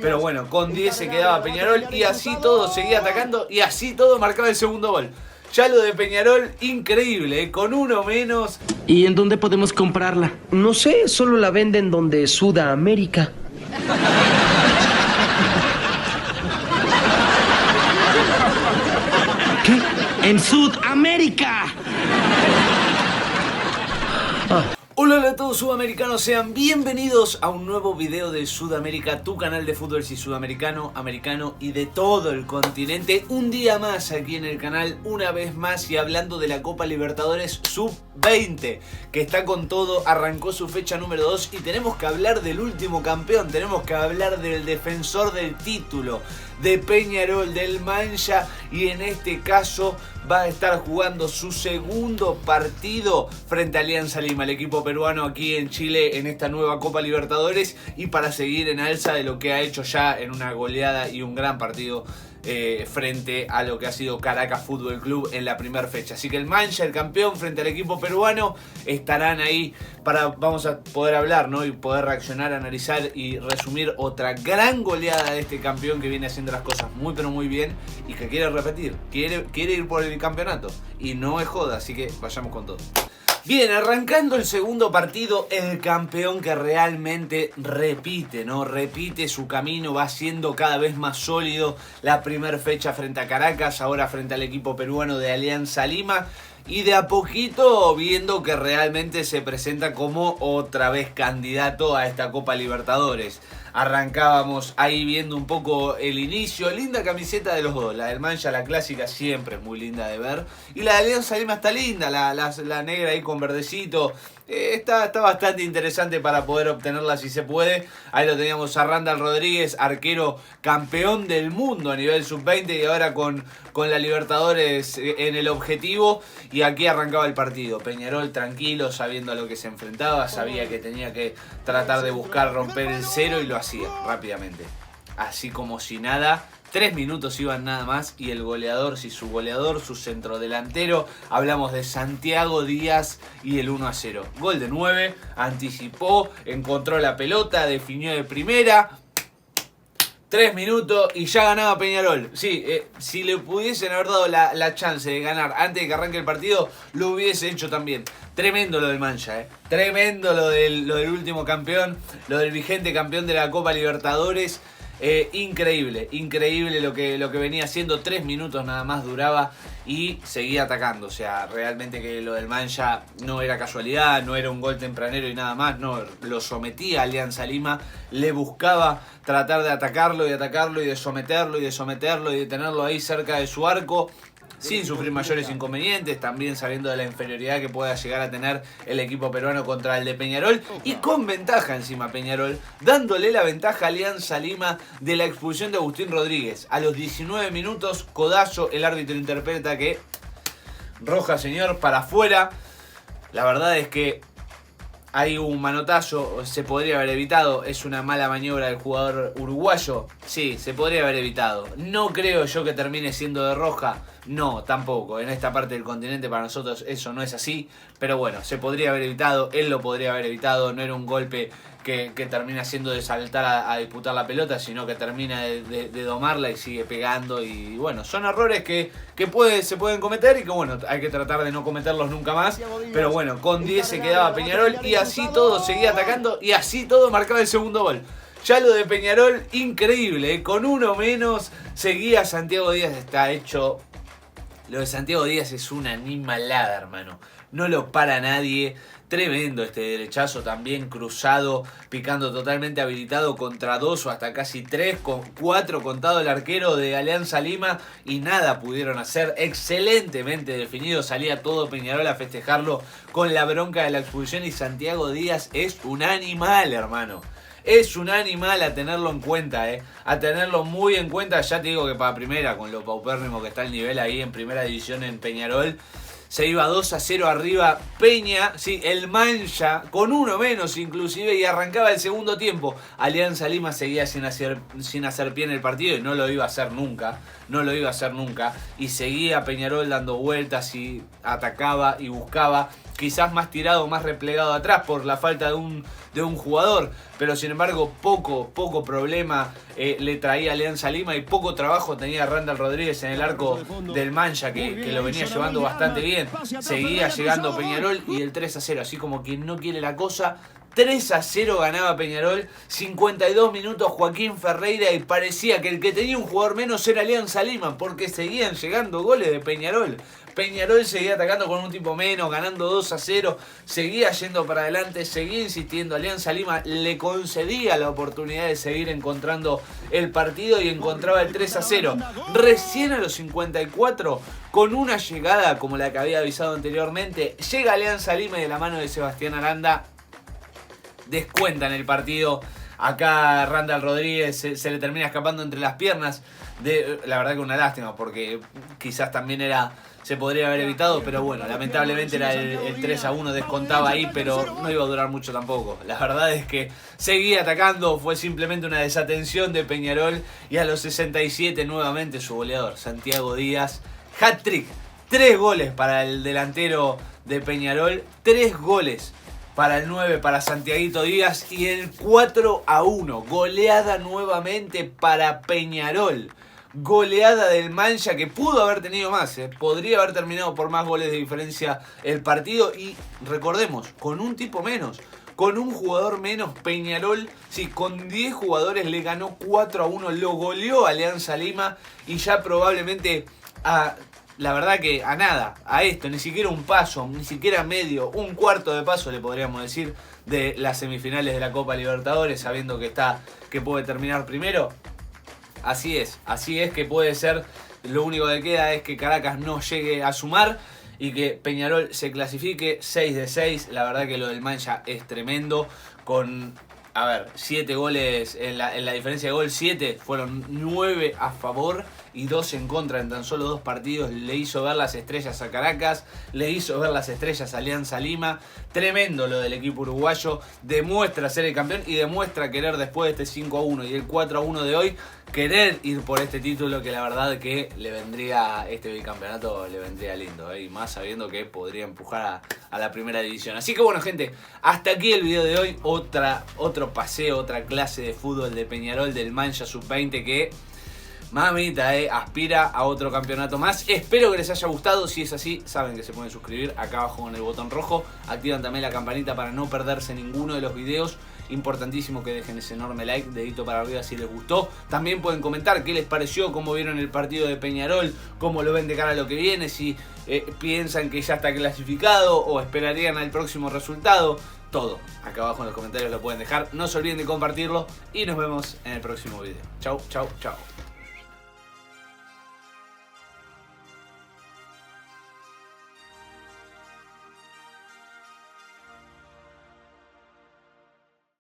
Pero bueno, con 10 se quedaba Peñarol y así todo seguía atacando y así todo marcaba el segundo gol. Ya lo de Peñarol, increíble, con uno menos. ¿Y en dónde podemos comprarla? No sé, solo la venden donde Sudamérica. ¿Qué? ¡En Sudamérica! Hola a todos sudamericanos, sean bienvenidos a un nuevo video de Sudamérica, tu canal de fútbol sudamericano, americano y de todo el continente. Un día más aquí en el canal, una vez más y hablando de la Copa Libertadores Sub-20, que está con todo, arrancó su fecha número 2 y tenemos que hablar del último campeón, tenemos que hablar del defensor del título, de Peñarol, del Mancha, y en este caso va a estar jugando su segundo partido frente a Alianza Lima, el equipo peruano aquí en Chile en esta nueva Copa Libertadores, y para seguir en alza de lo que ha hecho ya en una goleada y un gran partido frente a lo que ha sido Caracas Fútbol Club en la primera fecha. Así que el Mancha, el campeón, frente al equipo peruano, estarán ahí vamos a poder hablar, ¿no? Y poder reaccionar, analizar y resumir otra gran goleada de este campeón que viene haciendo las cosas muy pero muy bien y que quiere repetir, quiere ir por el campeonato y no es joda, así que vayamos con todo. Bien, arrancando el segundo partido, el campeón que realmente repite, ¿no? Repite su camino, va siendo cada vez más sólido. La primera fecha frente a Caracas, ahora frente al equipo peruano de Alianza Lima. Y de a poquito viendo que realmente se presenta como otra vez candidato a esta Copa Libertadores. Arrancábamos ahí viendo un poco el inicio. Linda camiseta de los dos. La del Mancha, la clásica, siempre es muy linda de ver. Y la de Alianza Lima está linda. La negra ahí con verdecito. Está bastante interesante para poder obtenerla si se puede. Ahí lo teníamos a Randall Rodríguez, arquero campeón del mundo a nivel sub-20 y ahora con la Libertadores en el objetivo. Y aquí arrancaba el partido. Peñarol tranquilo, sabiendo a lo que se enfrentaba. Sabía que tenía que tratar de buscar romper el cero y lo hacía rápidamente. Así como si nada. 3 minutos iban nada más y el goleador, su centrodelantero, hablamos de Santiago Díaz y el 1-0. Gol de 9, anticipó, encontró la pelota, definió de primera. 3 minutos y ya ganaba Peñarol. Sí, si le pudiesen haber dado la chance de ganar antes de que arranque el partido, lo hubiese hecho también. Tremendo lo del Mancha, tremendo lo del último campeón, lo del vigente campeón de la Copa Libertadores. Increíble lo que venía haciendo. 3 minutos nada más duraba y seguía atacando. O sea, realmente que lo del Mancha no era casualidad, no era un gol tempranero y nada más. No, lo sometía a Alianza Lima, le buscaba tratar de atacarlo y de someterlo y de tenerlo ahí cerca de su arco, sin sufrir mayores inconvenientes, también sabiendo de la inferioridad que pueda llegar a tener el equipo peruano contra el de Peñarol y con ventaja encima Peñarol, dándole la ventaja a Alianza Lima de la expulsión de Agustín Rodríguez. A los 19 minutos, codazo, el árbitro interpreta que roja, señor, para afuera. La verdad es que hay un manotazo, se podría haber evitado, es una mala maniobra del jugador uruguayo, sí, se podría haber evitado. No creo yo que termine siendo de roja, no, tampoco, en esta parte del continente para nosotros eso no es así, pero bueno, se podría haber evitado, él lo podría haber evitado, no era un golpe que termina siendo de saltar a disputar la pelota, sino que termina de domarla y sigue pegando. Y bueno, son errores que se pueden cometer y que bueno, hay que tratar de no cometerlos nunca más. Pero bueno, con 10 se quedaba Peñarol y así todo seguía atacando y así todo marcaba el segundo gol. Ya lo de Peñarol, increíble, con uno menos seguía Santiago Díaz, está hecho. Lo de Santiago Díaz es una animalada, hermano. No lo para nadie. Tremendo este derechazo también cruzado, picando totalmente habilitado contra 2 o hasta casi 3, con 4 contado el arquero de Alianza Lima y nada pudieron hacer. Excelentemente definido, salía todo Peñarol a festejarlo con la bronca de la expulsión y Santiago Díaz es un animal, hermano. Es un animal a tenerlo en cuenta, a tenerlo muy en cuenta. Ya te digo que para primera, con lo paupérrimo que está el nivel ahí en primera división en Peñarol, se iba 2-0 arriba Peña, sí, el Mancha, con uno menos inclusive, y arrancaba el segundo tiempo. Alianza Lima seguía sin hacer pie en el partido y no lo iba a hacer nunca, y seguía Peñarol dando vueltas y atacaba y buscaba. quizás más tirado, más replegado atrás por la falta de un jugador, pero sin embargo poco problema le traía Alianza Lima y poco trabajo tenía Randall Rodríguez en el arco del Mancha, que lo venía llevando bastante bien. Seguía llegando Peñarol y el 3-0, así como quien no quiere la cosa. 3-0 ganaba Peñarol, 52 minutos Joaquín Ferreira, y parecía que el que tenía un jugador menos era Alianza Lima, porque seguían llegando goles de Peñarol. Peñarol seguía atacando con un tipo menos, ganando 2-0, seguía yendo para adelante, seguía insistiendo. Alianza Lima le concedía la oportunidad de seguir encontrando el partido y encontraba el 3-0. Recién a los 54, con una llegada como la que había avisado anteriormente, llega Alianza Lima y de la mano de Sebastián Aranda descuentan el partido. Acá Randall Rodríguez se le termina escapando entre las piernas. La verdad que una lástima, porque quizás también se podría haber evitado, pero bueno, lamentablemente era el 3-1, descontaba ahí, pero no iba a durar mucho tampoco. La verdad es que seguía atacando, fue simplemente una desatención de Peñarol, y a los 67 nuevamente su goleador, Santiago Díaz, hat-trick, 3 goles para el delantero de Peñarol, 3 goles para el 9, para Santiaguito Díaz, y el 4-1, goleada nuevamente para Peñarol. Goleada del Mancha, que pudo haber tenido más, podría haber terminado por más goles de diferencia el partido, y recordemos, con un tipo menos, con un jugador menos, Peñarol, sí, con 10 jugadores le ganó 4-1, lo goleó Alianza Lima, y ya probablemente la verdad que a nada, a esto, ni siquiera un paso, ni siquiera medio, un cuarto de paso le podríamos decir de las semifinales de la Copa Libertadores, sabiendo que puede terminar primero. Así es que puede ser. Lo único que queda es que Caracas no llegue a sumar y que Peñarol se clasifique 6 de 6. La verdad que lo del Mancha es tremendo. Con 7 goles en la diferencia de gol, 7 fueron 9 a favor y 2 en contra en tan solo 2 partidos. Le hizo ver las estrellas a Caracas, le hizo ver las estrellas a Alianza Lima. Tremendo lo del equipo uruguayo, demuestra ser el campeón y demuestra querer, después de este 5-1 y el 4-1 de hoy, querer ir por este título, que la verdad que le vendría, este bicampeonato le vendría lindo, y más sabiendo que podría empujar a la primera división. Así que bueno, gente, hasta aquí el video de hoy. Otro paseo, otra clase de fútbol de Peñarol, del Mancha Sub-20, que mamita, aspira a otro campeonato más. Espero que les haya gustado. Si es así, saben que se pueden suscribir acá abajo con el botón rojo. Activan también la campanita para no perderse ninguno de los videos. Importantísimo que dejen ese enorme like, dedito para arriba si les gustó. También pueden comentar qué les pareció, cómo vieron el partido de Peñarol, cómo lo ven de cara a lo que viene, si piensan que ya está clasificado o esperarían al próximo resultado. Todo acá abajo en los comentarios lo pueden dejar. No se olviden de compartirlo y nos vemos en el próximo video. Chau, chau, chau.